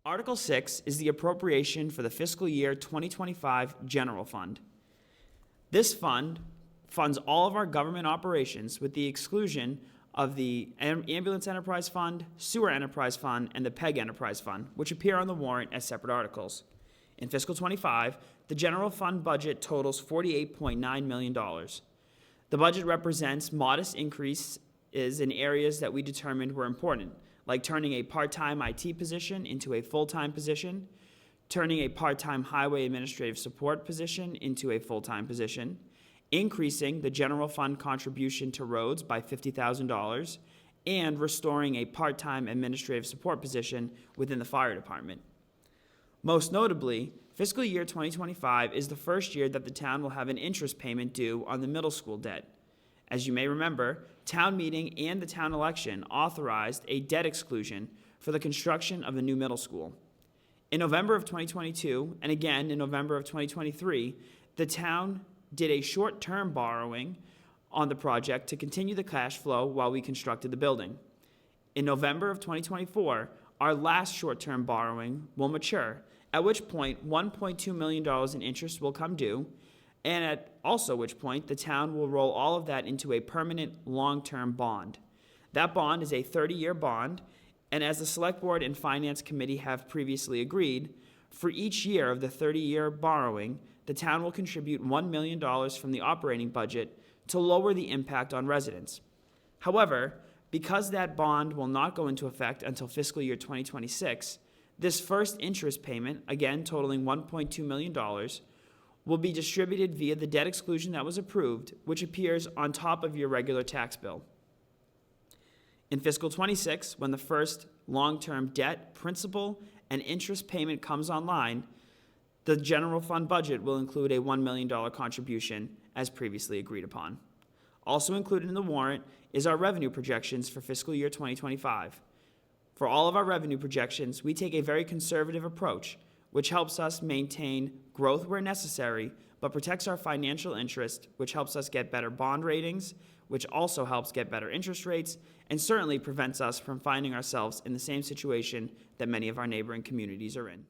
Article 6 is the appropriation for the fiscal year 2025 general fund. This fund funds all of our government operations with the exclusion of the Ambulance Enterprise Fund, Sewer Enterprise Fund, and the PEG Enterprise Fund, which appear on the warrant as separate articles. In fiscal 25, the general fund budget totals $48.9 million. The budget represents modest increases in areas that we determined were important, like turning a part-time IT position into a full-time position, turning a part-time highway administrative support position into a full-time position, increasing the general fund contribution to roads by $50,000, and restoring a part-time administrative support position within the fire department. Most notably, fiscal year 2025 is the first year that the town will have an interest payment due on the middle school debt. As you may remember, town meeting and the town election authorized a debt exclusion for the construction of the new middle school. In November of 2022, and again in November of 2023, the town did a short-term borrowing on the project to continue the cash flow while we constructed the building. In November of 2024, our last short-term borrowing will mature, at which point $1.2 million in interest will come due, and at also which point the town will roll all of that into a permanent long-term bond. That bond is a 30-year bond, and as the Select Board and Finance Committee have previously agreed, for each year of the 30-year borrowing, the town will contribute $1 million from the operating budget to lower the impact on residents. However, because that bond will not go into effect until fiscal year 2026, this first interest payment, again totaling $1.2 million, will be distributed via the debt exclusion that was approved, which appears on top of your regular tax bill. In fiscal 26, when the first long-term debt, principal, and interest payment comes online, the general fund budget will include a $1 million contribution as previously agreed upon. Also included in the warrant is our revenue projections for fiscal year 2025. For all of our revenue projections, we take a very conservative approach, which helps us maintain growth where necessary, but protects our financial interest, which helps us get better bond ratings, which also helps get better interest rates, and certainly prevents us from finding ourselves in the same situation that many of our neighboring communities are in.